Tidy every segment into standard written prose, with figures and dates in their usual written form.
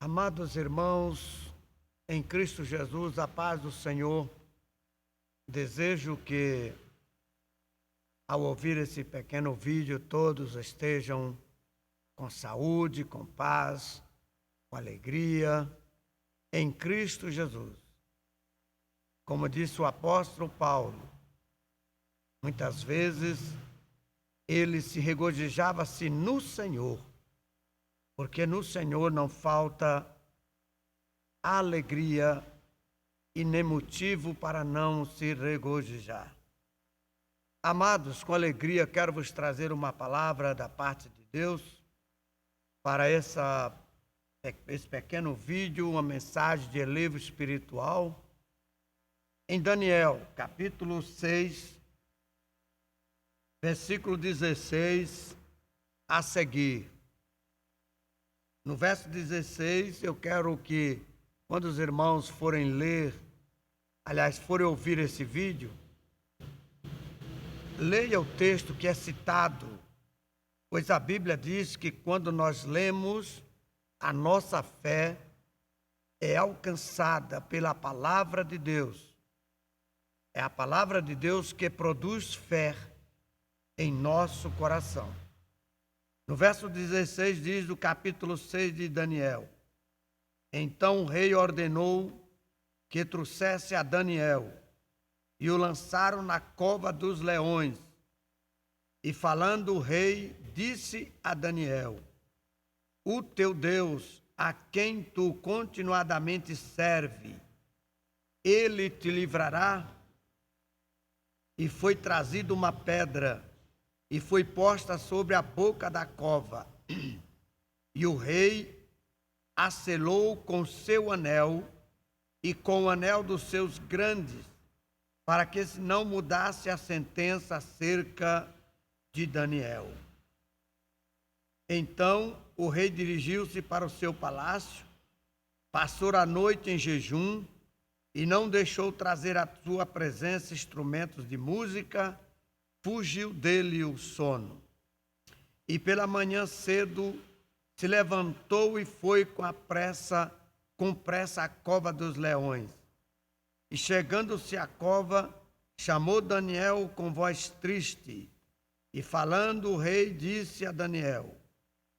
Amados irmãos, em Cristo Jesus, a paz do Senhor, desejo que, ao ouvir esse pequeno vídeo, todos estejam com saúde, com paz, com alegria, em Cristo Jesus. Como disse o apóstolo Paulo, muitas vezes ele se regozijava-se no Senhor, porque no Senhor não falta alegria e nem motivo para não se regozijar. Amados, com alegria quero vos trazer uma palavra da parte de Deus para esse pequeno vídeo, uma mensagem de elevo espiritual. Em Daniel, capítulo 6, versículo 16 a seguir. No verso 16, eu quero que, quando os irmãos forem forem ouvir esse vídeo, leia o texto que é citado, pois a Bíblia diz que quando nós lemos, a nossa fé é alcançada pela palavra de Deus. É a palavra de Deus que produz fé em nosso coração. No verso 16 diz do capítulo 6 de Daniel: Então o rei ordenou que trouxesse a Daniel, e o lançaram na cova dos leões. E falando o rei, disse a Daniel: O teu Deus, a quem tu continuadamente serve, ele te livrará. E foi trazida uma pedra, e foi posta sobre a boca da cova. E o rei a selou com seu anel e com o anel dos seus grandes, para que se não mudasse a sentença acerca de Daniel. Então o rei dirigiu-se para o seu palácio, passou a noite em jejum e não deixou trazer à sua presença instrumentos de música. Fugiu dele o sono. E pela manhã cedo se levantou e foi com pressa à cova dos leões. E chegando-se à cova, chamou Daniel com voz triste. E falando o rei, disse a Daniel: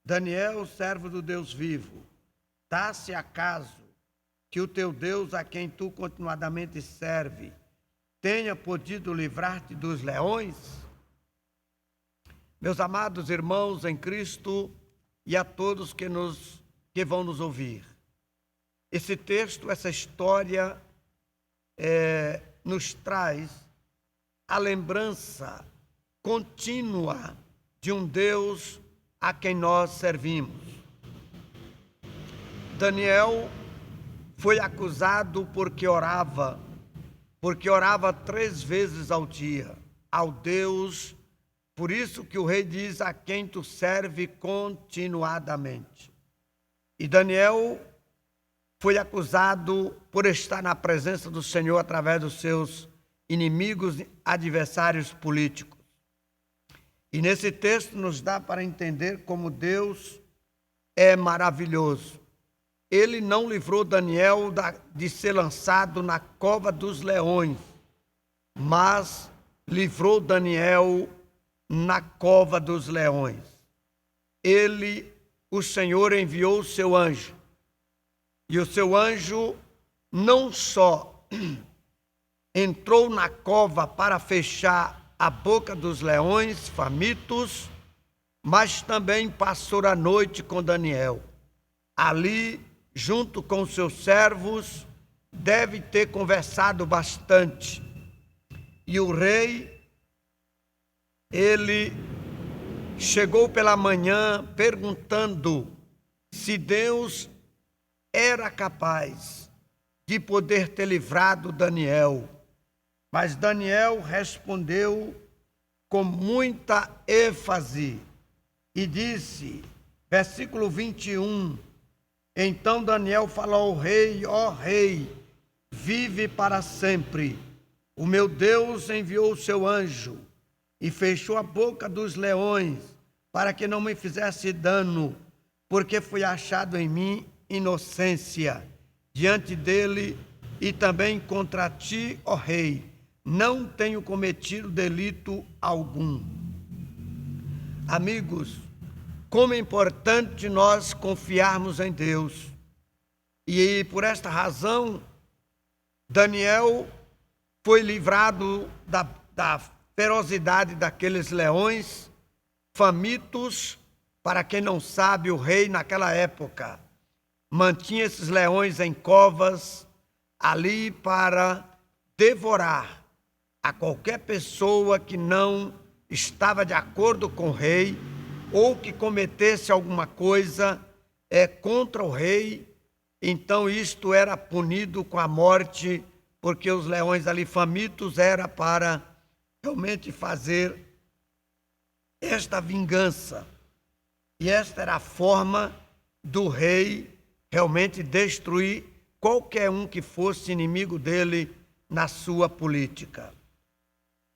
Daniel, servo do Deus vivo, dá-se acaso que o teu Deus, a quem tu continuadamente serve, tenha podido livrar-te dos leões? Meus amados irmãos em Cristo e a todos que vão nos ouvir, esse texto, essa história nos traz a lembrança contínua de um Deus a quem nós servimos. Daniel foi acusado porque orava 3 vezes ao dia ao Deus. Por isso que o rei diz: a quem tu serve continuadamente. E Daniel foi acusado por estar na presença do Senhor através dos seus inimigos, adversários políticos. E nesse texto nos dá para entender como Deus é maravilhoso. Ele não livrou Daniel de ser lançado na cova dos leões, mas livrou Daniel na cova dos leões. O Senhor enviou o seu anjo, e o seu anjo não só entrou na cova para fechar a boca dos leões famintos, mas também passou a noite com Daniel. Ali, junto com seus servos, deve ter conversado bastante. E o rei, ele chegou pela manhã perguntando se Deus era capaz de poder ter livrado Daniel. Mas Daniel respondeu com muita ênfase e disse, versículo 21, Então Daniel falou ao rei: Ó rei, vive para sempre. O meu Deus enviou o seu anjo e fechou a boca dos leões para que não me fizesse dano, porque foi achado em mim inocência diante dele e também contra ti, ó rei, não tenho cometido delito algum. Amigos, como é importante nós confiarmos em Deus. E por esta razão, Daniel foi livrado da ferocidade daqueles leões famintos. Para quem não sabe, o rei naquela época mantinha esses leões em covas ali para devorar a qualquer pessoa que não estava de acordo com o rei ou que cometesse alguma coisa contra o rei. Então isto era punido com a morte, porque os leões ali famintos era para realmente fazer esta vingança. E esta era a forma do rei realmente destruir qualquer um que fosse inimigo dele na sua política.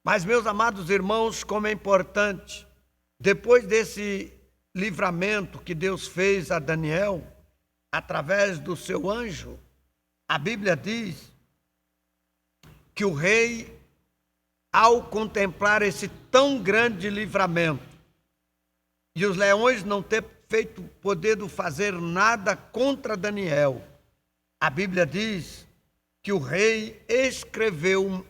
Mas, meus amados irmãos, como é importante, depois desse livramento que Deus fez a Daniel, através do seu anjo, a Bíblia diz que o rei, ao contemplar esse tão grande livramento, e os leões não ter feito poder fazer nada contra Daniel, a Bíblia diz que o rei escreveu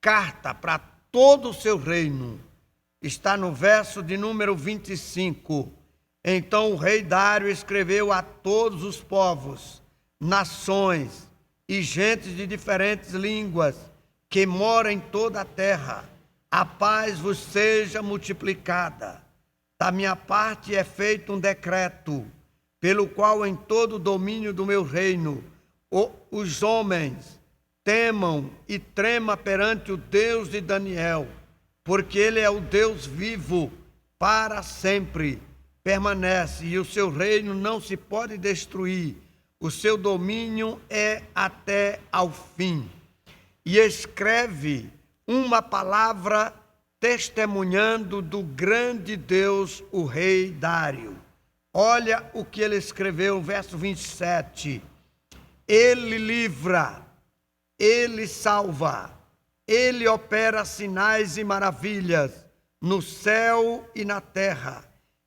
carta para todo o seu reino. Está no verso de número 25. Então o rei Dário escreveu a todos os povos, nações e gentes de diferentes línguas que moram em toda a terra. A paz vos seja multiplicada. Da minha parte é feito um decreto, pelo qual em todo o domínio do meu reino, os homens temam e tremam perante o Deus de Daniel, porque ele é o Deus vivo, para sempre permanece, e o seu reino não se pode destruir, o seu domínio é até ao fim. E escreve uma palavra testemunhando do grande Deus, o rei Dário. Olha o que ele escreveu, verso 27. Ele livra, ele salva, ele opera sinais e maravilhas no céu e na terra.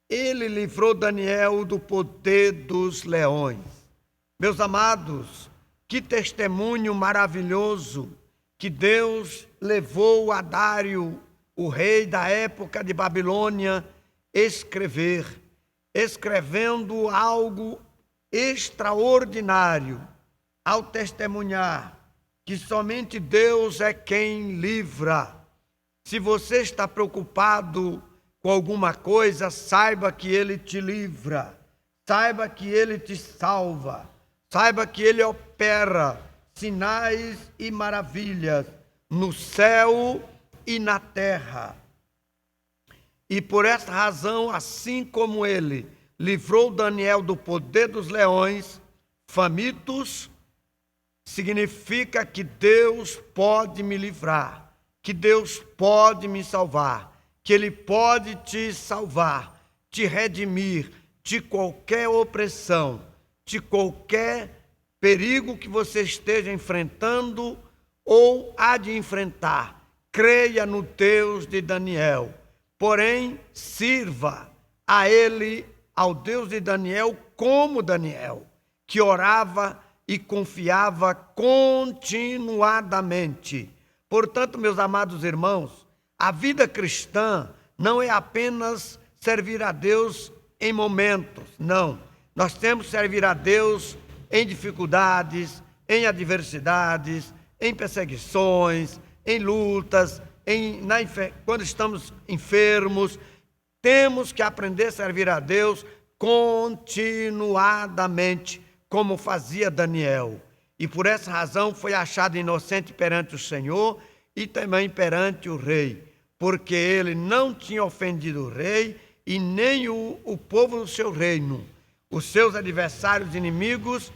Ele livrou Daniel do poder dos leões. Meus amados, que testemunho maravilhoso que Deus levou a Dário, o rei da época de Babilônia, escrevendo algo extraordinário, ao testemunhar que somente Deus é quem livra. Se você está preocupado com alguma coisa, saiba que Ele te livra, saiba que Ele te salva, saiba que Ele opera sinais e maravilhas no céu e na terra. E por essa razão, assim como ele livrou Daniel do poder dos leões famintos, significa que Deus pode me livrar, que Deus pode me salvar, que Ele pode te salvar, te redimir de qualquer opressão, de qualquer perigo que você esteja enfrentando ou há de enfrentar. Creia no Deus de Daniel, porém sirva a Ele, ao Deus de Daniel, como Daniel, que orava e confiava continuadamente. Portanto, meus amados irmãos, a vida cristã não é apenas servir a Deus em momentos, não. Nós temos que servir a Deus em dificuldades, em adversidades, em perseguições, em lutas, quando estamos enfermos. Temos que aprender a servir a Deus continuadamente, como fazia Daniel. E por essa razão foi achado inocente perante o Senhor e também perante o rei, porque ele não tinha ofendido o rei e nem o povo do seu reino. Os seus adversários inimigos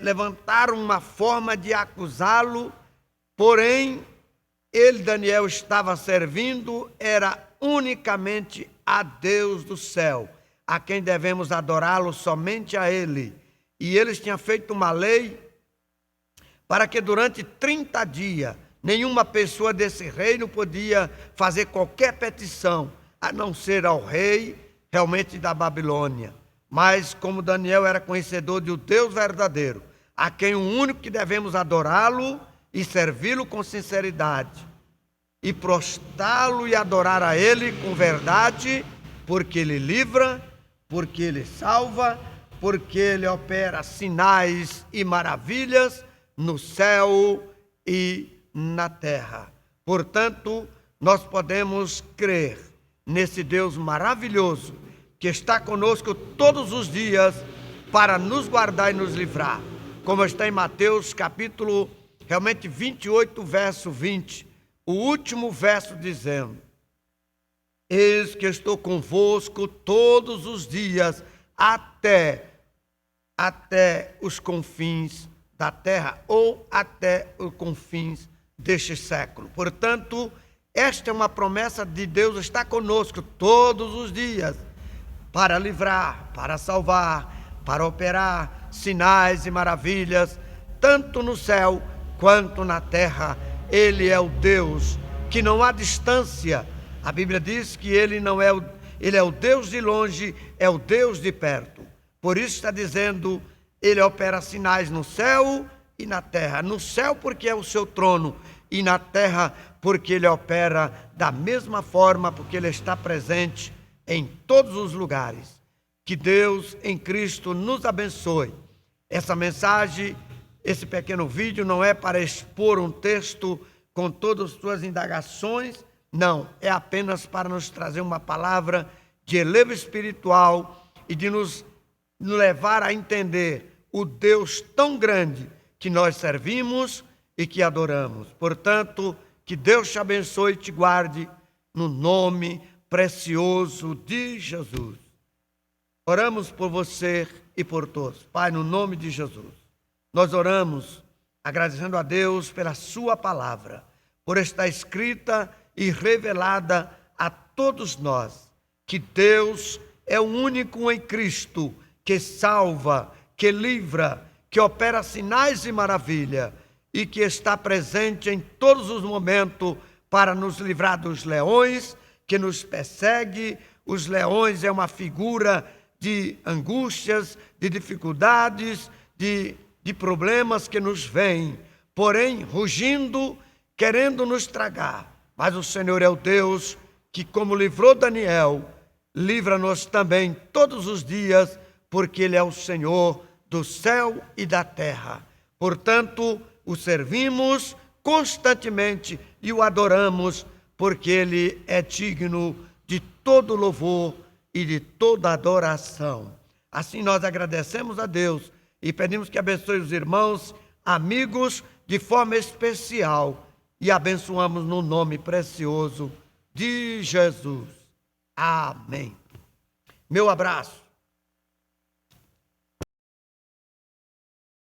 levantaram uma forma de acusá-lo, porém ele, Daniel, estava servindo, era unicamente a Deus do céu, a quem devemos adorá-lo, somente a Ele. e eles tinham feito uma lei para que durante 30 dias nenhuma pessoa desse reino podia fazer qualquer petição, a não ser ao rei realmente da Babilônia. Mas como Daniel era conhecedor de um Deus verdadeiro, a quem o único que devemos adorá-lo e servi-lo com sinceridade, e prostrá-lo e adorar a ele com verdade, porque ele livra, porque ele salva, porque ele opera sinais e maravilhas no céu e na terra. Portanto, nós podemos crer nesse Deus maravilhoso que está conosco todos os dias para nos guardar e nos livrar. Como está em Mateus capítulo realmente 28, verso 20, o último verso dizendo: eis que estou convosco todos os dias até os confins da terra, ou até os confins deste século. Portanto, esta é uma promessa de Deus, está conosco todos os dias para livrar, para salvar, para operar sinais e maravilhas, tanto no céu quanto na terra. Ele é o Deus que não há distância. A Bíblia diz que ele é o Deus de longe, é o Deus de perto. Por isso está dizendo, ele opera sinais no céu e na terra. No céu porque é o seu trono, e na terra porque ele opera da mesma forma, porque ele está presente em todos os lugares. Que Deus em Cristo nos abençoe. Essa mensagem, esse pequeno vídeo não é para expor um texto com todas as suas indagações, não, é apenas para nos trazer uma palavra de elevo espiritual e de nos levar a entender o Deus tão grande que nós servimos e que adoramos. Portanto, que Deus te abençoe e te guarde no nome precioso de Jesus. Oramos por você e por todos. Pai, no nome de Jesus, nós oramos agradecendo a Deus pela sua palavra, por estar escrita e revelada a todos nós, que Deus é o único em Cristo que salva, que livra, que opera sinais e maravilha, e que está presente em todos os momentos para nos livrar dos leões que nos perseguem. Os leões é uma figura de angústias, de dificuldades, de problemas que nos vêm, porém rugindo, querendo nos tragar. Mas o Senhor é o Deus que, como livrou Daniel, livra-nos também todos os dias, porque Ele é o Senhor do céu e da terra. Portanto, o servimos constantemente e o adoramos, porque Ele é digno de todo louvor e de toda adoração. Assim nós agradecemos a Deus e pedimos que abençoe os irmãos, amigos, de forma especial, e abençoamos no nome precioso de Jesus. Amém. Meu abraço.